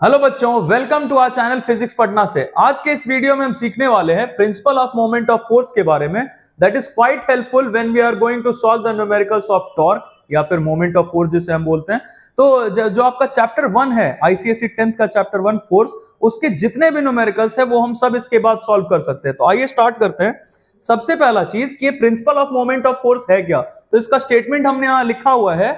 Hello बच्चों, welcome to our channel physics Patna से। आज के इस वीडियो में हम सीखने वाले हैं principle of moment of force के बारे में। That is quite helpful when we are going to solve the numericals of torque या फिर मोमेंट ऑफ फोर्स जिसे हम बोलते हैं। तो जो आपका चैप्टर 1 है आईसीएसई 10th का चैप्टर 1 फोर्स, उसके जितने भी न्यूमेरिकल्स है वो हम सब इसके बाद सॉल्व कर सकते हैं। तो आइए स्टार्ट करते हैं। सबसे पहला चीज कि principal of moment of force है क्या, तो इसका स्टेटमेंट हमने यहां लिखा हुआ है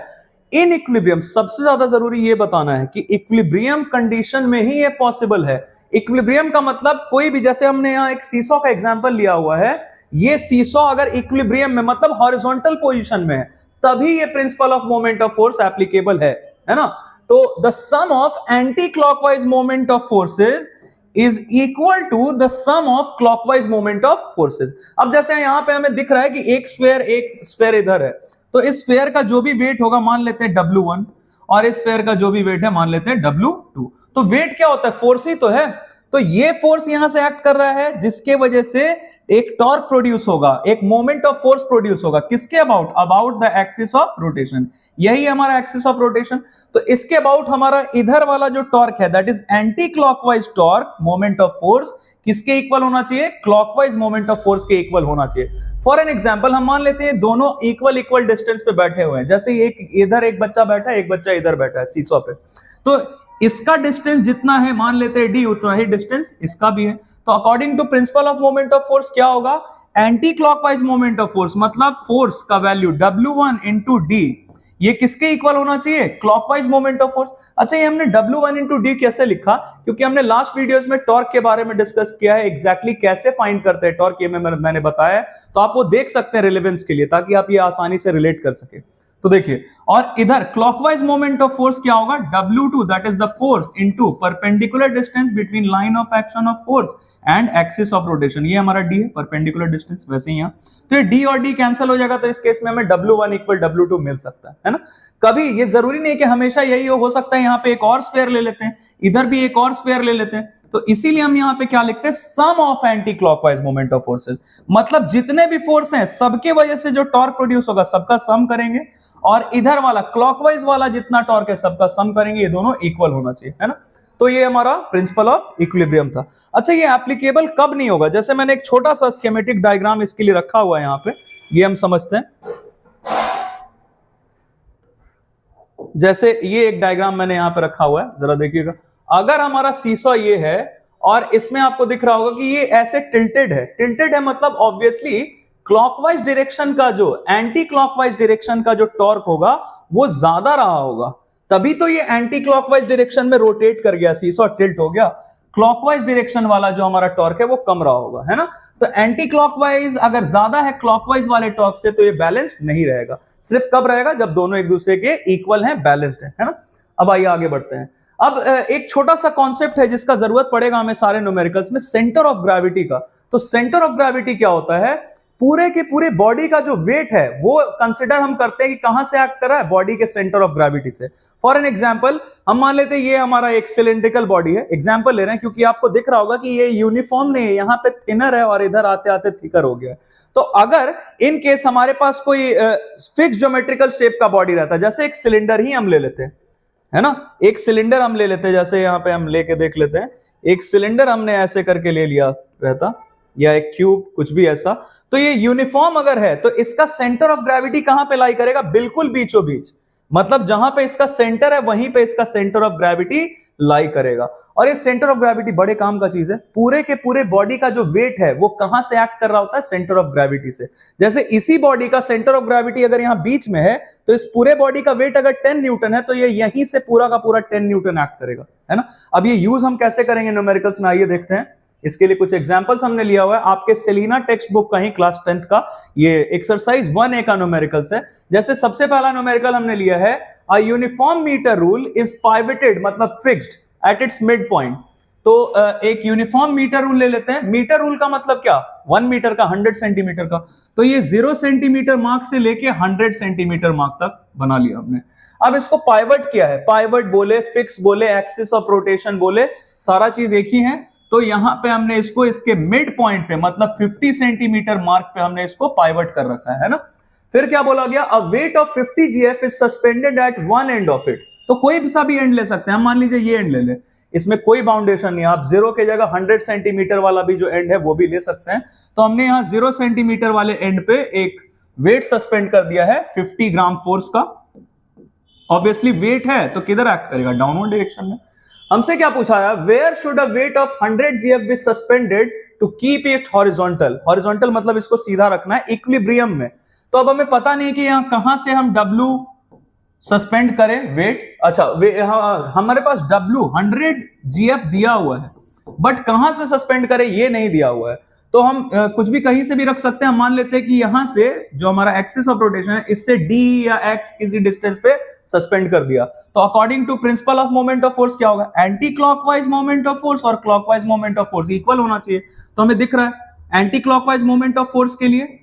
इन इक्विलिब्रियम। सबसे ज्यादा जरूरी ये बताना है कि इक्विलिब्रियम कंडीशन में ही ये पॉसिबल है। इक्विलिब्रियम का मतलब कोई भी, जैसे हमने यहाँ एक सीसॉ का एग्जांपल लिया हुआ है, ये सीसॉ अगर इक्विलिब्रियम में मतलब हॉरिजॉन्टल पोजीशन में है तभी ये principle of moment of force applicable है ना। तो the sum of anti clockwise moment of forces is equal to the sum of clockwise moment of forces. अब जैसे यहां पे हमें दिख रहा है कि एक स्फेयर इधर है, तो इस स्फेयर का जो भी वेट होगा मान लेते हैं W1 और इस स्फेयर का जो भी वेट है मान लेते हैं W2। तो वेट क्या होता है? फोर्स ही तो है। तो ये फोर्स यहां से एक्ट कर रहा है जिसके वजह से एक टॉर्क प्रोड्यूस होगा, एक मोमेंट ऑफ फोर्स प्रोड्यूस होगा। किसके about the axis of rotation. यही हमारा एक्सिस ऑफ रोटेशन। तो इसके अबाउट हमारा इधर वाला जो टॉर्क है that is anti clockwise torque moment of force किसके इक्वल होना चाहिए? क्लॉकवाइज मोमेंट ऑफ फोर्स के इक्वल होना चाहिए। फॉर एन एग्जांपल हम मान लेते हैं दोनों इक्वल डिस्टेंस पे बैठे हुए हैं। जैसे एक इधर एक बच्चा बैठा है, एक बच्चा इधर बैठा है सीसॉ पे। तो इसका डिस्टेंस जितना है मान लेते हैं d, उतना ही डिस्टेंस इसका भी है। तो according to principle of moment of force क्या होगा? Anti clockwise moment of force मतलब फोर्स का वैल्यू W1 इंटू डी, ये किसके इक्वल होना चाहिए? Clockwise moment of force. अच्छा, ये हमने W1 इंटू डी कैसे लिखा? क्योंकि हमने लास्ट वीडियोस में टॉर्क के बारे में डिस्कस किया है, एग्जैक्टली कैसे फाइंड करते हैं टॉर्क, ये मैंने बताया है। तो आप वो देख सकते हैं रिलेवेंस के लिए, ताकि आप ये आसानी से रिलेट कर सके। तो देखिए, और इधर क्लॉकवाइज मोमेंट ऑफ फोर्स क्या होगा? W2 that is the force into perpendicular distance between line of action of force and axis of rotation. ये हमारा d है, परपेंडिकुलर डिस्टेंस। वैसे ही यहाँ तो ये d और d कैंसिल हो जाएगा, तो इस केस में हमें W1 इक्वल W2 मिल सकता है ना। कभी ये जरूरी नहीं कि हमेशा यही हो सकता है यहाँ पे एक और स्फेयर ले लेते हैं, इधर भी एक और स्फेयर ले लेते हैं। तो इसीलिए हम यहाँ पे क्या लिखते हैं? Sum of anti clockwise moment of forces. मतलब जितने भी फोर्स हैं सबके वजह से जो टॉर्क प्रोड्यूस होगा सबका सम करेंगे, और इधर वाला क्लॉकवाइज वाला जितना टॉर्क है सबका सम करेंगे। ये दोनों इक्वल होना चाहिए, है ना। तो ये हमारा प्रिंसिपल ऑफ इक्विलिब्रियम था। अच्छा, ये एप्लीकेबल कब नहीं होगा? जैसे मैंने एक छोटा सा स्कीमेटिक डायग्राम इसके लिए रखा हुआ है यहाँ पे, ये हम समझते हैं। जैसे ये एक डायग्राम मैंने यहाँ पे रखा हुआ है, जरा देखिएगा। अगर हमारा सीसॉ ये है और इसमें आपको दिख रहा होगा कि ये ऐसे टिल्टेड है मतलब ऑब्वियसली क्लॉकवाइज डायरेक्शन का जो एंटी क्लॉकवाइज डायरेक्शन का जो टॉर्क होगा वो ज्यादा रहा होगा, तभी तो ये एंटी क्लॉकवाइज डायरेक्शन में रोटेट कर गया, सीसॉ टिल्ट हो गया। क्लॉकवाइज डायरेक्शन वाला जो हमारा टॉर्क है वो कम रहा होगा, है ना। तो एंटी क्लॉकवाइज अगर ज्यादा है क्लॉकवाइज वाले टॉर्क से तो ये बैलेंस्ड नहीं रहेगा। सिर्फ कब रहेगा? जब दोनों एक दूसरे के इक्वल हैं, बैलेंस्ड है ना। अब आइए आगे बढ़ते हैं। अब एक छोटा सा कॉन्सेप्ट है जिसका जरूरत पड़ेगा हमें सारे न्यूमेरिकल्स में, सेंटर ऑफ ग्रेविटी का। तो सेंटर ऑफ ग्रेविटी क्या होता है? पूरे के पूरे बॉडी का जो वेट है वो कंसिडर हम करते हैं कि कहां से एक्ट कर रहा है? बॉडी के सेंटर ऑफ ग्रेविटी से। फॉर एन एग्जांपल हम मान लेते हैं ये हमारा एक सिलेंड्रिकल बॉडी है, एग्जांपल ले रहे हैं क्योंकि आपको दिख रहा होगा कि ये यूनिफॉर्म नहीं है, यहाँ पे थिनर है और इधर आते आते थिकर हो गया है। तो अगर इन केस हमारे पास कोई फिक्स ज्योमेट्रिकल शेप का बॉडी रहता है, जैसे एक सिलेंडर ही हम ले लेते हैं, है ना, एक सिलेंडर हम ले लेते हैं, जैसे यहाँ पे हम लेके देख लेते हैं, एक सिलेंडर हमने ऐसे करके ले लिया रहता, या एक क्यूब, कुछ भी ऐसा। तो ये यूनिफॉर्म अगर है तो इसका सेंटर ऑफ ग्रेविटी कहां पे लाई करेगा? बिल्कुल बीचों बीच, मतलब जहां पे इसका सेंटर है वहीं पे इसका सेंटर ऑफ ग्रेविटी लाई करेगा। और ये सेंटर ऑफ ग्रेविटी बड़े काम का चीज है। पूरे के पूरे बॉडी का जो वेट है वो कहां से एक्ट कर रहा होता है? सेंटर ऑफ ग्रेविटी से। जैसे इसी बॉडी का सेंटर ऑफ ग्रेविटी अगर यहां बीच में है तो इस पूरे बॉडी का वेट अगर 10 न्यूटन है तो ये यहीं से पूरा का पूरा 10 न्यूटन एक्ट करेगा, है ना। अब ये यूज हम कैसे करेंगे न्यूमेरिकल्स में, आइए देखते हैं। इसके लिए कुछ एग्जांपल्स हमने लिया हुआ है आपके सेलिना टेक्स्ट बुक का ही, क्लास 10th का। ये एक्सरसाइज 1A का न्यूमेरिकल्स है। जैसे सबसे पहला न्यूमेरिकल हमने लिया है, a uniform metre rule is pivoted मतलब fixed at its mid point. तो एक यूनिफॉर्म मीटर रूल ले लेते हैं। मीटर रूल का मतलब क्या? 1 मीटर का, 100 सेंटीमीटर का। तो ये 0 सेंटीमीटर मार्क से लेके 100 सेंटीमीटर मार्क तक बना लिया हमने। अब इसको पाइवट किया है, पाइवट बोले, फिक्स बोले, एक्सिस ऑफ रोटेशन बोले, सारा चीज एक ही है। तो यहां पे हमने इसको इसके मिड पॉइंट पे मतलब 50 सेंटीमीटर मार्क पे हमने इसको पाइवट कर रखा है ना। फिर क्या बोला गया? A weight of 50 GF is suspended at one end of it. तो कोई भी सा भी एंड ले सकते हैं, हम मान लीजिए ये एंड ले ले। इसमें कोई बाउंडेशन नहीं, आप 0 के जगह 100 सेंटीमीटर वाला भी जो एंड है वो भी ले सकते हैं। तो हमने यहाँ 0 सेंटीमीटर वाले एंड पे एक वेट सस्पेंड कर दिया है 50 ग्राम फोर्स का। ऑब्वियसली वेट है तो किधर एक्ट करेगा, डाउनवर्ड डायरेक्शन में। हमसे क्या पूछा है, where should a weight of 100 GF be suspended to keep it horizontal. Horizontal मतलब इसको सीधा रखना है इक्विलिब्रियम में। तो अब हमें पता नहीं कि यहां कहां से हम W सस्पेंड करें वेट। अच्छा हमारे पास W 100 GF दिया हुआ है, बट कहां से सस्पेंड करें ये नहीं दिया हुआ है। तो हम कुछ भी कहीं से भी रख सकते हैं। मान लेते हैं कि यहां से जो हमारा एक्सिस ऑफ रोटेशन है इससे D या X किसी डिस्टेंस पे सस्पेंड कर दिया। तो according to principle of moment of force क्या होगा, anti clockwise moment of force और clockwise moment of force equal होना चाहिए। तो हमें दिख रहा है anti clockwise moment of force के लिए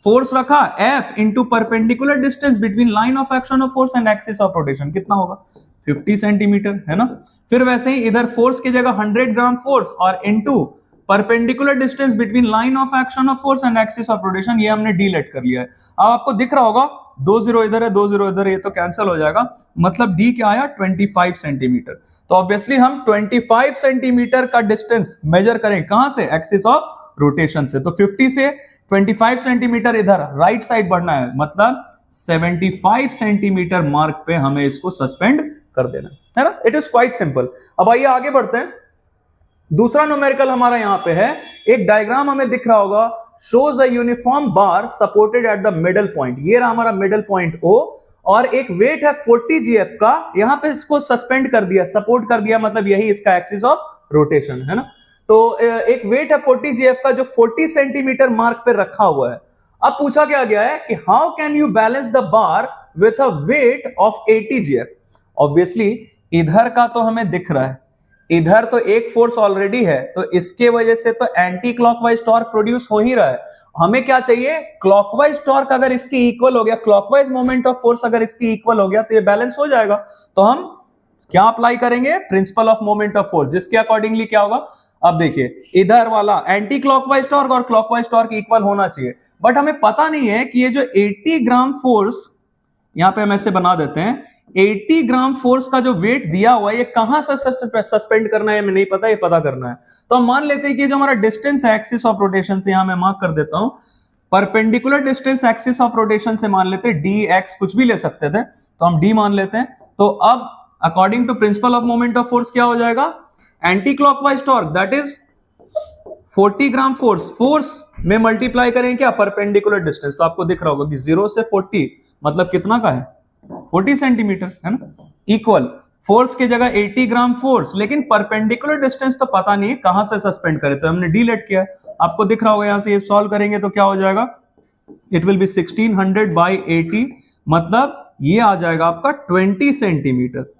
फोर्स रखा F into perpendicular distance between line of action of force and axis of rotation, कितना होगा 50 सेंटीमीटर, है ना। फिर वैसे ही इधर फोर्स की जगह 100 ग्राम फोर्स और into perpendicular distance between line of action of force and axis of rotation, ये हमने डीलेट कर लिया है। अब आपको दिख रहा होगा 2 0 इधर है 2 0 इधर, ये तो कैंसिल हो जाएगा। मतलब D क्या आया 25 सेंटीमीटर। तो ऑब्वियसली हम 25 सेंटीमीटर का डिस्टेंस मेजर करें कहां से, एक्सिस ऑफ रोटेशन से। तो 50 से 25 सेंटीमीटर इधर राइट साइड बढ़ना है, मतलब 75 सेंटीमीटर मार्क पे हमें इसको सस्पेंड कर देना है ना। It is quite simple. अब आइए आगे बढ़ते हैं। दूसरा न्यूमेरिकल हमारा यहां पे है, एक डायग्राम हमें दिख रहा होगा, shows a uniform bar supported at the middle point. ये रहा हमारा मिडल पॉइंट O और एक वेट है 40 GF का, यहां पे इसको सस्पेंड कर दिया, सपोर्ट कर दिया, मतलब यही इसका एक्सिस ऑफ रोटेशन है ना। तो एक वेट है 40 GF का जो 40 सेंटीमीटर मार्क पे रखा हुआ है। अब पूछा क्या गया है कि how can you balance the bar with a weight of 80 GF। Obviously इधर का तो हमें दिख रहा है, इधर तो एक फोर्स ऑलरेडी है, तो इसके वजह से तो एंटी क्लॉकवाइज टॉर्क प्रोड्यूस हो ही रहा है। हमें क्या चाहिए, क्लॉकवाइज टॉर्क अगर इसकी इक्वल हो गया, क्लॉकवाइज मोमेंट ऑफ फोर्स अगर इसकी इक्वल हो गया तो ये बैलेंस हो जाएगा। तो हम क्या अप्लाई करेंगे, principal of moment of force, जिसके अकॉर्डिंगली क्या होगा। अब देखिए इधर वाला एंटी क्लॉकवाइज टॉर्क और क्लॉकवाइज टॉर्क इक्वल होना चाहिए, बट हमें पता नहीं है कि ये जो 80 ग्राम फोर्स, यहां पे हम ऐसे बना देते हैं, 80 ग्राम फोर्स का जो वेट दिया हुआ है ये कहां से सस्पेंड करना है हमें नहीं पता, ये पता करना है। तो हम मान लेते हैं कि जो हमारा डिस्टेंस है एक्सिस ऑफ रोटेशन से, यहां मैं मार्क कर देता हूं, perpendicular distance axis of rotation से मान लेते हैं dx, कुछ भी ले सकते थे तो हम d मान लेते हैं। तो अब according to principle of moment of force क्या हो जाएगा, anti clockwise torque that is 40 gram force में मल्टीप्लाई करें क्या, परपेंडिकुलर डिस्टेंस। तो आपको दिख रहा होगा कि 0 से 40 मतलब कितना का है 40 सेंटीमीटर, है ना। इक्वल फोर्स की जगह 80 ग्राम फोर्स, लेकिन परपेंडिकुलर डिस्टेंस तो पता नहीं कहां से सस्पेंड करें, तो हमने डीलेट किया। आपको दिख रहा होगा यहां से ये सॉल्व करेंगे तो क्या हो जाएगा, इट विल बी 1600 बाई 80, मतलब ये आ जाएगा आपका 20 सेंटीमीटर,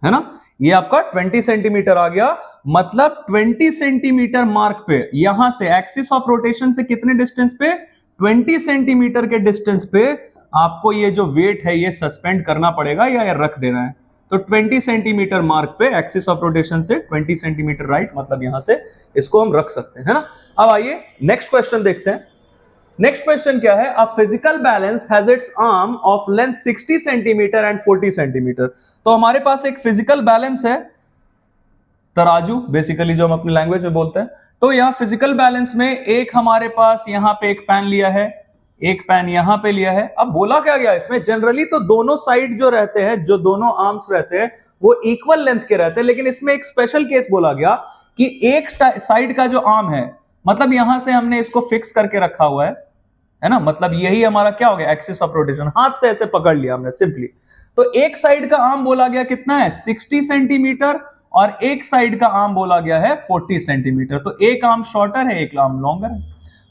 है ना। ये आपका 20 सेंटीमीटर आ गया, मतलब 20 सेंटीमीटर मार्क पे यहां से एक्सिस ऑफ रोटेशन से कितने डिस्टेंस पे, 20 सेंटीमीटर के डिस्टेंस पे आपको ये जो वेट है ये सस्पेंड करना पड़ेगा या रख देना है। तो 20 सेंटीमीटर मार्क पे एक्सिस ऑफ रोटेशन से 20 सेंटीमीटर राइट, मतलब यहां से इसको हम रख सकते हैं, है ना। अब आइए नेक्स्ट क्वेश्चन देखते हैं। नेक्स्ट क्वेश्चन क्या है, a physical balance has its arm of length 60 centimetre and 40 centimetre. तो हमारे पास एक फिजिकल बैलेंस है, तराजू बेसिकली जो हम अपनी लैंग्वेज में बोलते हैं। तो यहाँ फिजिकल बैलेंस में एक हमारे पास यहाँ पे एक पैन लिया है, एक पैन यहां पे लिया है। अब बोला क्या गया इसमें, जनरली तो दोनों साइड जो रहते हैं, जो दोनों आर्म्स रहते हैं वो इक्वल लेंथ के रहते हैं, लेकिन इसमें एक स्पेशल केस बोला गया कि एक साइड का जो आर्म है, मतलब यहां से हमने इसको फिक्स करके रखा हुआ है ना, मतलब यही हमारा क्या हो गया, एक्सिस ऑफ रोटेशन, हाथ से ऐसे पकड़ लिया हमने सिंपली। तो एक साइड का आर्म बोला गया कितना है 60 सेंटीमीटर और एक साइड का आर्म बोला गया है 40 सेंटीमीटर। तो एक आर्म शॉर्टर है, एक आर्म लॉन्गर है।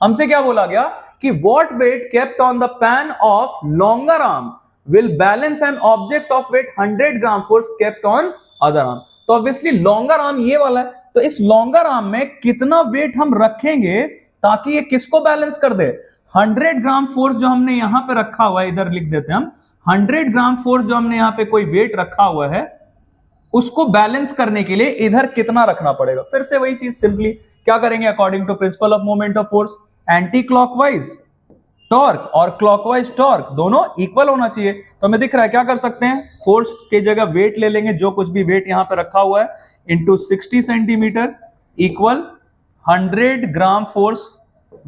हमसे क्या बोला गया कि what weight kept on the pan of longer arm will balance an object of weight 100 gram force kept on other arm। तो obviously longer arm ये वाला है, तो इस longer arm में कितना वेट हम रखेंगे ताकि ये किसको बैलेंस कर दे, 100 ग्राम फोर्स जो हमने यहां पे रखा हुआ है, इधर लिख देते हैं हम, 100 ग्राम फोर्स जो हमने यहां पे कोई वेट रखा हुआ है उसको बैलेंस करने के लिए इधर कितना रखना पड़ेगा। फिर से वही चीज, सिंपली क्या करेंगे, according to principle of moment of force, anti clockwise torque और क्लॉकवाइज टॉर्क दोनों इक्वल होना चाहिए। तो हमें दिख रहा है क्या कर सकते हैं, फोर्स के जगह वेट ले लेंगे, जो कुछ भी वेट यहां पे रखा हुआ है, into 60 centimetre equal 100 gram force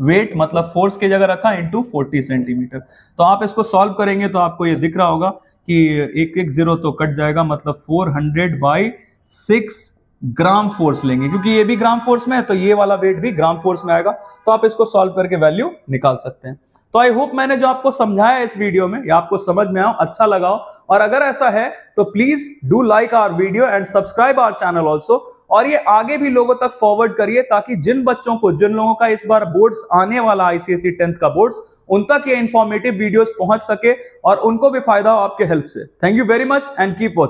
weight, मतलब फोर्स की जगह रखा इंटू 40 सेंटीमीटर। तो आप इसको सॉल्व करेंगे तो आपको ये दिख रहा होगा कि एक एक जीरो तो कट जाएगा, मतलब 400/6 ग्राम फोर्स लेंगे, क्योंकि ये भी ग्राम फोर्स में है तो ये वाला वेट भी ग्राम फोर्स में आएगा। तो आप इसको सॉल्व करके वैल्यू निकाल सकते हैं। तो आई होप मैंने जो आपको समझाया इस वीडियो में या आपको समझ में आओ, अच्छा लगा हो, और अगर ऐसा है तो please do like our video and subscribe our channel also, और ये आगे भी लोगों तक फॉरवर्ड करिए ताकि जिन बच्चों को, जिन लोगों का इस बार बोर्ड्स आने वाला आईसीएसई 10th का बोर्ड्स, उन तक ये इंफॉर्मेटिव वीडियोस पहुंच सके और उनको भी फायदा हो आपके हेल्प से। Thank you very much and keep watching.